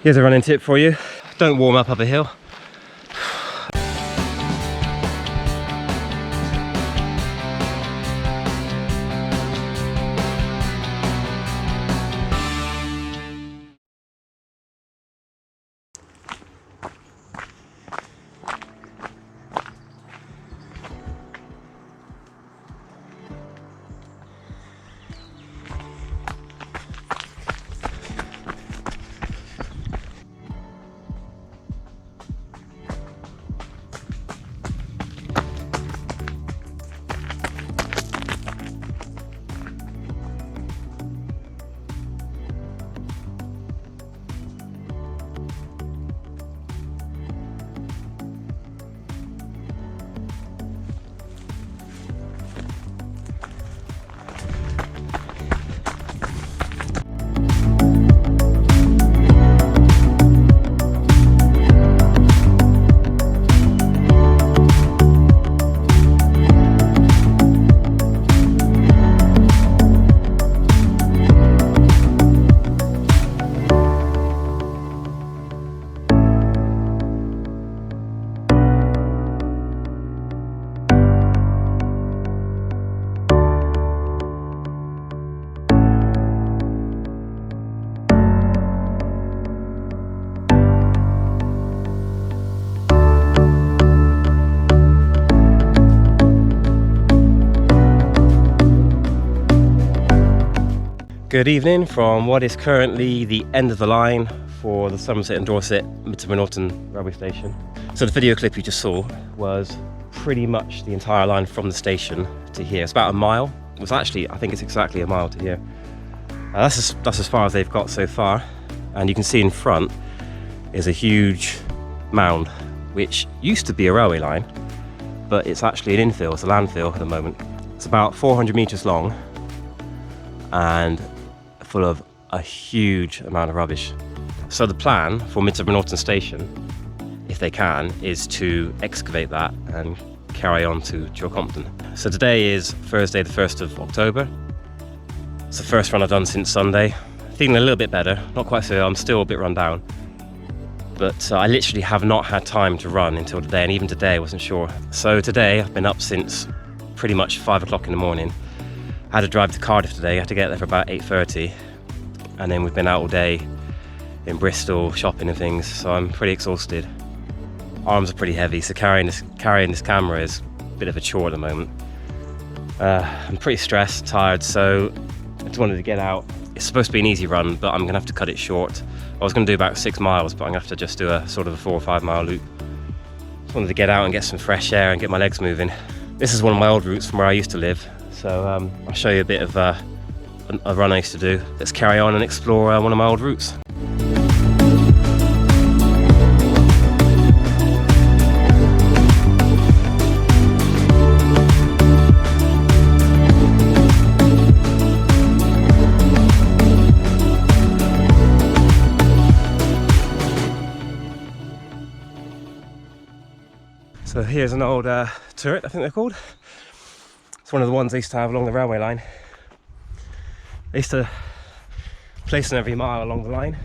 Here's a running tip for you. Don't warm up a hill. Good evening from what is currently the end of the line for the Somerset and Dorset Midsummer Norton railway station. So the video clip you just saw was pretty much the entire line from the station to here. It's about a mile. It was actually, I think it's exactly a mile to here. That's as far as they've got so far. And you can see in front is a huge mound, which used to be a railway line, but it's actually an infill, it's a landfill at the moment. It's about 400 meters long and full of a huge amount of rubbish. So the plan for Midsummer Norton Station, if they can, is to excavate that and carry on to Chilcompton. So today is Thursday the 1st of October. It's the first run I've done since Sunday. Feeling a little bit better, not quite so, I'm still a bit run down. But I literally have not had time to run until today, and even today I wasn't sure. So today I've been up since pretty much 5 o'clock in the morning. I had to drive to Cardiff today, I had to get there for about 8:30, and then we've been out all day in Bristol shopping and things, so I'm pretty exhausted. Arms are pretty heavy, so carrying this camera is a bit of a chore at the moment. I'm pretty stressed, tired, so I just wanted to get out. It's supposed to be an easy run, but I'm going to have to cut it short. I was going to do about 6 miles, but I'm going to have to just do a sort of a 4 or 5 mile loop. Just wanted to get out and get some fresh air and get my legs moving. This is one of my old routes from where I used to live. So I'll show you a bit of a run I used to do. Let's carry on and explore one of my old routes. So here's an old turret, I think they're called. It's one of the ones they used to have along the railway line. They used to place them every mile along the line.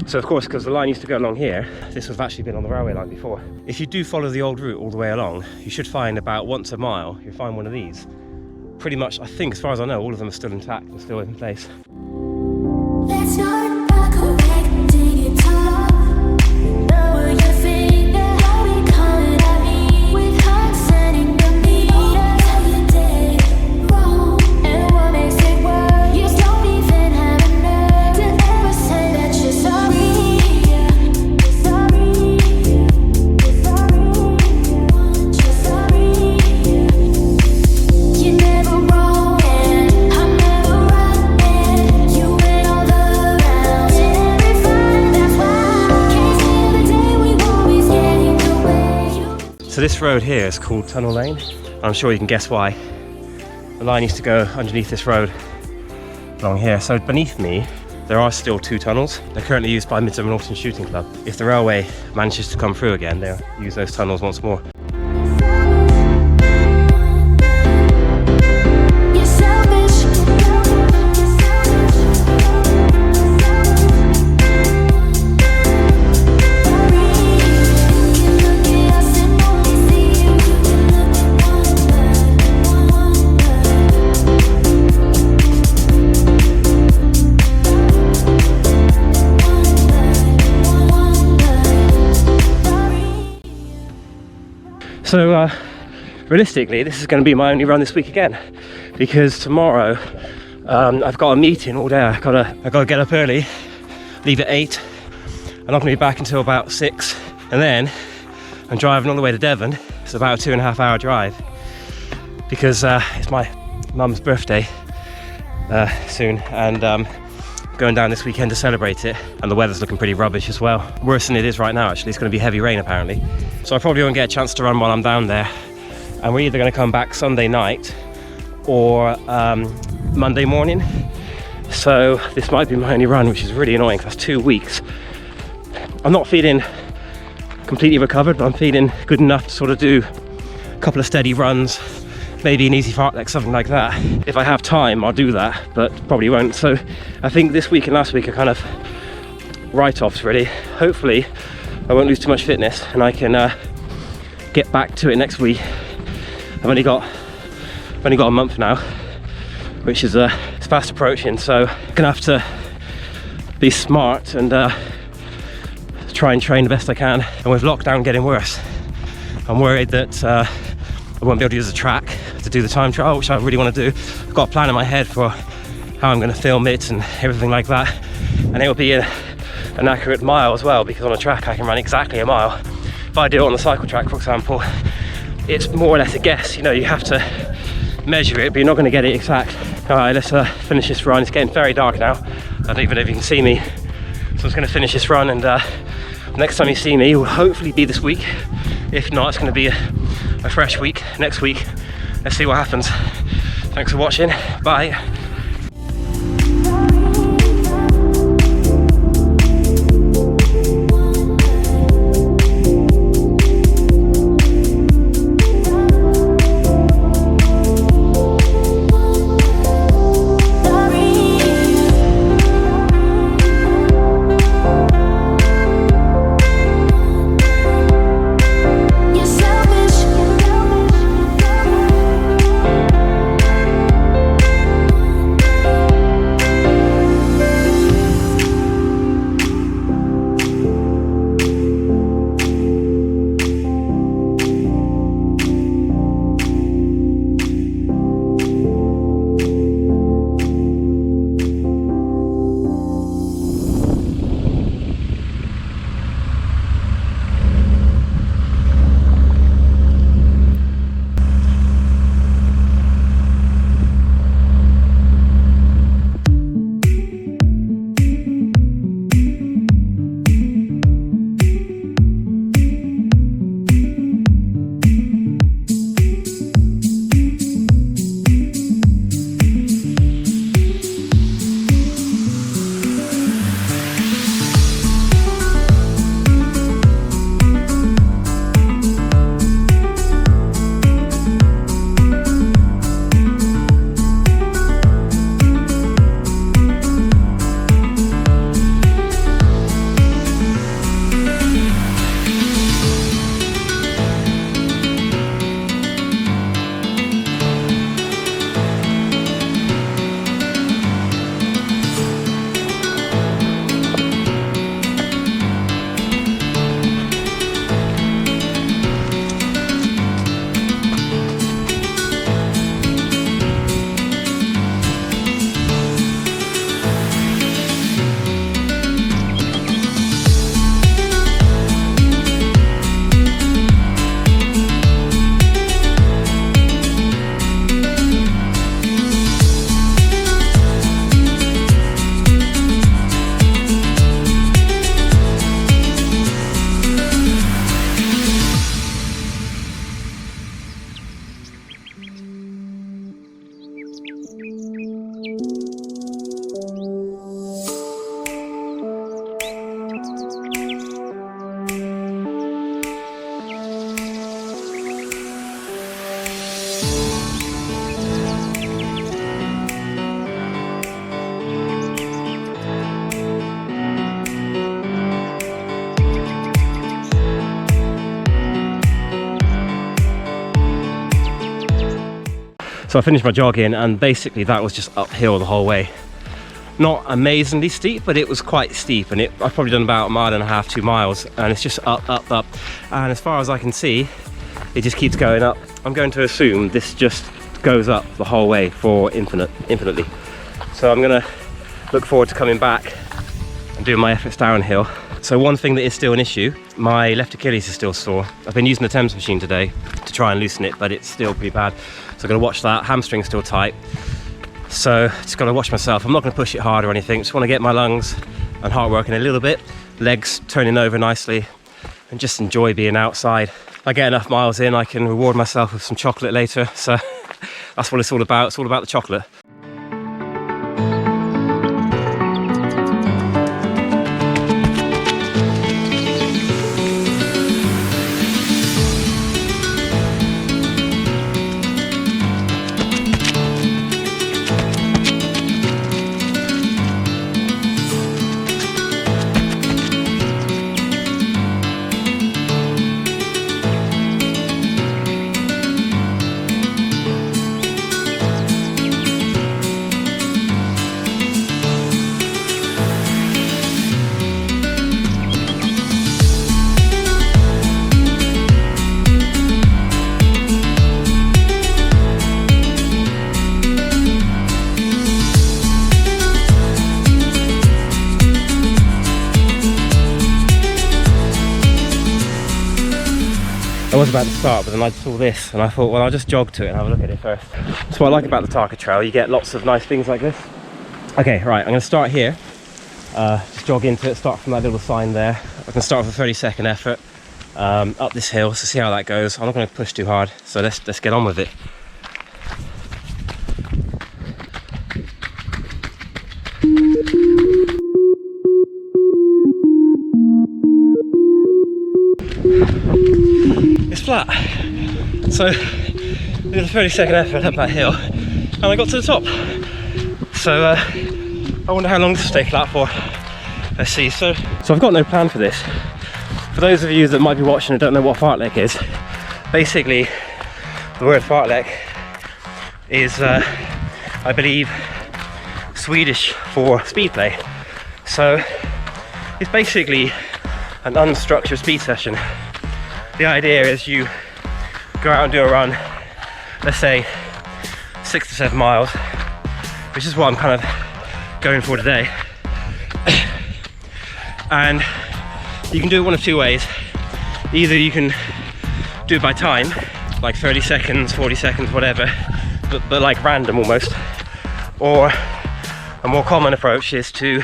So of course, because the line used to go along here, this would have actually been on the railway line before. If you do follow the old route all the way along, you should find about once a mile, you'll find one of these. Pretty much, I think, as far as I know, all of them are still intact and still in place. Let's not back away, dig it up. Lower your finger, how we coming at me with hearts sending the meter. Tell you did wrong, and what makes it worse? You don't even have a nerve to ever say that you're sorry. You're sorry. You're sorry. You're never wrong, and I'm never right. You went all around every fight. That's why can't stand the day we always get in the way. So this road here is called Tunnel Lane. I'm sure you can guess why. The line used to go underneath this road along here. So beneath me, there are still 2 tunnels. They're currently used by Midsummer Norton Shooting Club. If the railway manages to come through again, they'll use those tunnels once more. You're selfish. So realistically, this is going to be my only run this week again, because tomorrow I've got a meeting all day. I've got to get up early, leave at 8. I'm not going to be back until about 6, and then I'm driving all the way to Devon. It's about a 2.5 hour drive, because it's my mum's birthday soon, and going down this weekend to celebrate it, and the weather's looking pretty rubbish as well. Worse than it is right now, actually. It's going to be heavy rain apparently, so I probably won't get a chance to run while I'm down there, and we're either going to come back Sunday night or Monday morning. So this might be my only run, which is really annoying because that's 2 weeks. I'm not feeling completely recovered, but I'm feeling good enough to sort of do a couple of steady runs, maybe an easy fartlek, something like that. If I have time, I'll do that, but probably won't. So I think this week and last week are kind of write-offs really. Hopefully I won't lose too much fitness and I can get back to it next week. I've only got a month now, which is it's fast approaching, so I'm gonna have to be smart and try and train the best I can. And with lockdown getting worse, I'm worried that I won't be able to use the track to do the time trial, which I really want to do. I've got a plan in my head for how I'm going to film it and everything like that, and it will be an accurate mile as well, because on a track I can run exactly a mile. If I do it on the cycle track, for example, it's more or less a guess. You know, you have to measure it, but you're not going to get it exact. All right, let's finish this run. It's getting very dark now. I don't even know if you can see me, so I'm just going to finish this run, and next time you see me will hopefully be this week. If not, it's going to be a fresh week next week. Let's see what happens. Thanks for watching. Bye. So I finished my jogging, and basically that was just uphill the whole way. Not amazingly steep, but it was quite steep, and I've probably done about 1.5 miles, 2 miles, and it's just up, up, up. And as far as I can see, it just keeps going up. I'm going to assume this just goes up the whole way for infinitely. So I'm gonna look forward to coming back and doing my efforts downhill. So one thing that is still an issue, my left Achilles is still sore. I've been using the Thames machine today to try and loosen it, but it's still pretty bad. So I'm gonna watch that. Hamstring's still tight. So just gotta watch myself. I'm not gonna push it hard or anything. Just wanna get my lungs and heart working a little bit, legs turning over nicely, and just enjoy being outside. If I get enough miles in, I can reward myself with some chocolate later. So that's what it's all about. It's all about the chocolate. I was about to start, but then I saw this and I thought, well, I'll just jog to it and have a look at it first. That's what I like about the Tarca trail. You get lots of nice things like this. Okay, right, I'm going to start here. Just jog into it, start from that little sign there. I can start with a 30-second effort up this hill, so see how that goes. I'm not going to push too hard, so let's get on with it. It's flat, so I did a 30-second effort up that hill and I got to the top. So I wonder how long this will stay flat for. Let's see. So I've got no plan for this. For those of you that might be watching and don't know what Fartlek is, basically the word Fartlek is I believe Swedish for speed play. So it's basically an unstructured speed session. The idea is you go out and do a run, let's say 6 to 7 miles, which is what I'm kind of going for today. And you can do it one of two ways. Either you can do it by time, like 30 seconds, 40 seconds, whatever, but like random almost. Or a more common approach is to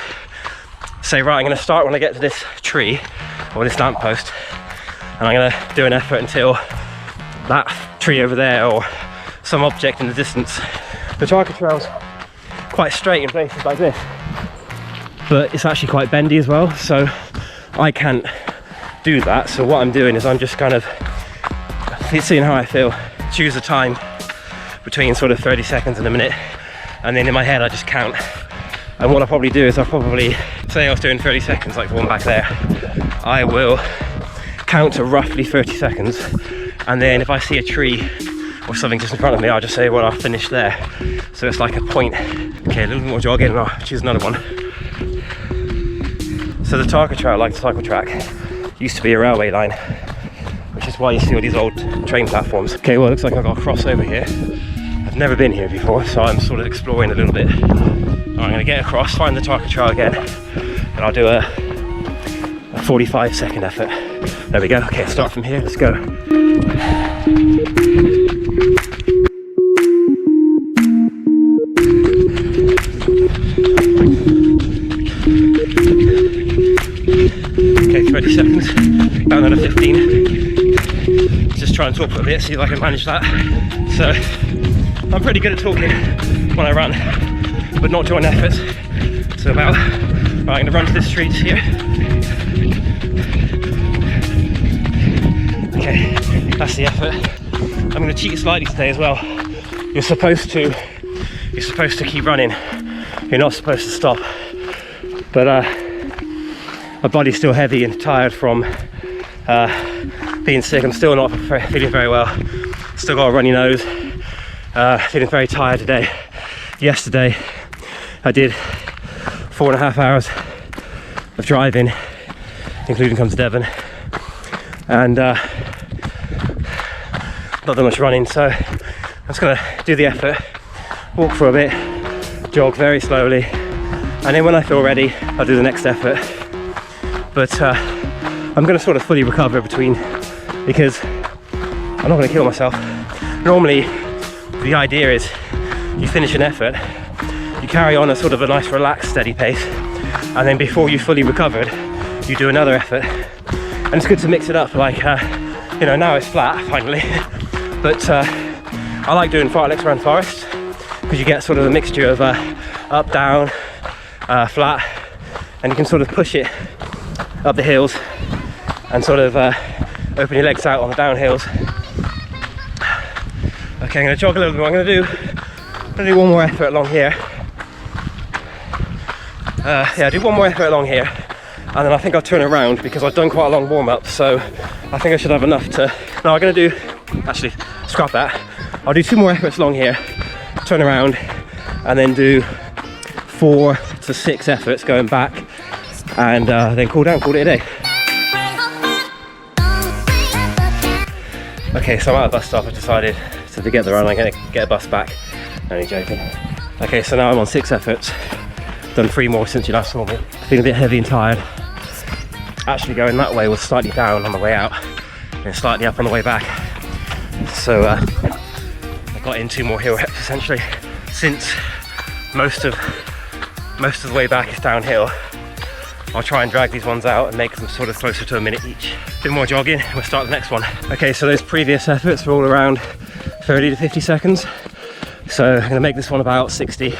say, right, I'm going to start when I get to this tree or this lamppost, and I'm going to do an effort until that tree over there or some object in the distance. The Tarca trail's quite straight in places like this, but it's actually quite bendy as well, so I can't do that. So what I'm doing is I'm just kind of seeing how I feel, choose a time between sort of 30 seconds and a minute, and then in my head I just count. And what I'll probably do is I'll probably say I was doing 30 seconds like the one back there. I will count to roughly 30 seconds, and then if I see a tree or something just in front of me, I'll just say, well, I'll finish there. So it's like a point. Okay, a little bit more jogging and I'll choose another one. So the Tarca trail, like the cycle track, used to be a railway line, which is why you see all these old train platforms. Okay, well, it looks like I've got a cross over here. I've never been here before, so I'm sort of exploring a little bit. Right, I'm gonna get across, find the Tarca trail again, and I'll do a 45-second effort. There we go. Okay, start from here, let's go. Okay, 30 seconds, down another 15. Just try and talk a bit, see if I can manage that. So, I'm pretty good at talking when I run, but not during efforts. So about, right, I'm gonna run to this street here. Okay, that's the effort. I'm going to cheat slightly today as well. You're supposed to keep running. You're not supposed to stop. But my body's still heavy and tired from being sick. I'm still not feeling very well. Still got a runny nose. Feeling very tired today. Yesterday, I did 4.5 hours of driving, including come to Devon. And not that much running, so I'm just gonna do the effort, walk for a bit, jog very slowly, and then when I feel ready, I'll do the next effort. But I'm gonna sort of fully recover between, because I'm not gonna kill myself. Normally, the idea is you finish an effort, you carry on a sort of a nice relaxed steady pace, and then before you've fully recovered, you do another effort. And it's good to mix it up, like you know, now it's flat finally, but I like doing fartleks around forests because you get sort of a mixture of up, down, flat, and you can sort of push it up the hills and sort of open your legs out on the downhills. Okay, I'm going to jog a little bit more. I'm going to do one more effort along here. Yeah, do one more effort along here, and then I think I'll turn around because I've done quite a long warm up, so I think I should have enough to... No, I'm going to do... Actually, scrap that. I'll do 2 more efforts along here, turn around, and then do 4 to 6 efforts going back, and then cool down, call it a day. Okay, so I'm at a bus stop. I've decided to forget the run. I'm going to get a bus back. Only joking. Okay, so now I'm on 6 efforts. Done 3 more since you last saw me. Feeling a bit heavy and tired. Actually going that way was slightly down on the way out and slightly up on the way back. So I got in 2 more hill reps essentially. Since most of the way back is downhill, I'll try and drag these ones out and make them sort of closer to a minute each. A bit more jogging, we'll start the next one. Okay, so those previous efforts were all around 30 to 50 seconds. So I'm gonna make this one about 60.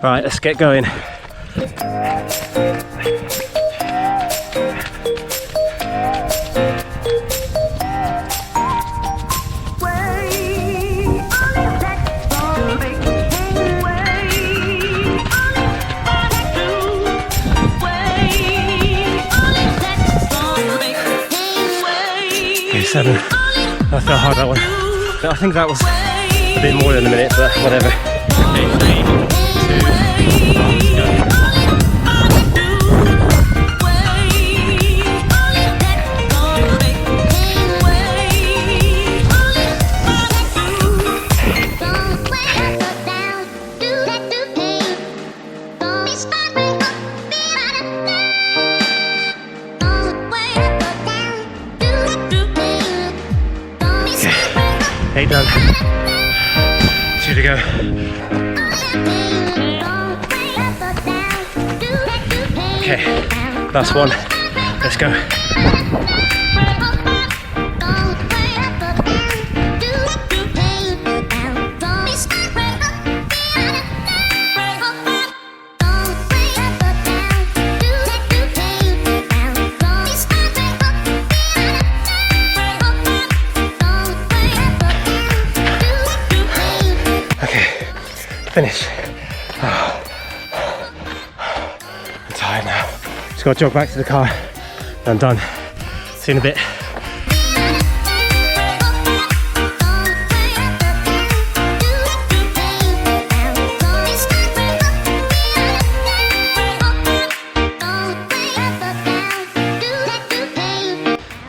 Right, let's get going. Okay, 7. That felt hard, that one. I think that was a bit more than a minute, but whatever. Okay, 3, 2, 1, go. Okay, 8 done. 2 to go. Okay, last one. Let's go. Finish. Oh. I'm tired now. Just got to jog back to the car. I'm done. See you in a bit.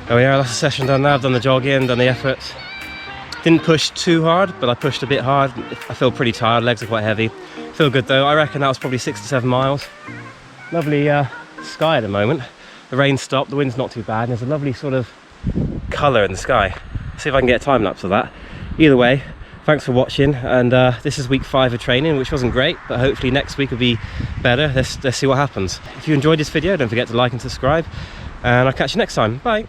Oh yeah, that's the session done now. I've done the jogging, done the efforts. Didn't push too hard, but I pushed a bit hard. I feel pretty tired, legs are quite heavy. Feel good though. I reckon that was probably 6 to 7 miles. Lovely sky at the moment. The rain stopped, the wind's not too bad, and there's a lovely sort of colour in the sky. See if I can get a time lapse of that. Either way, thanks for watching, and this is week 5 of training, which wasn't great, but hopefully next week will be better. Let's see what happens. If you enjoyed this video, don't forget to like and subscribe, and I'll catch you next time. Bye.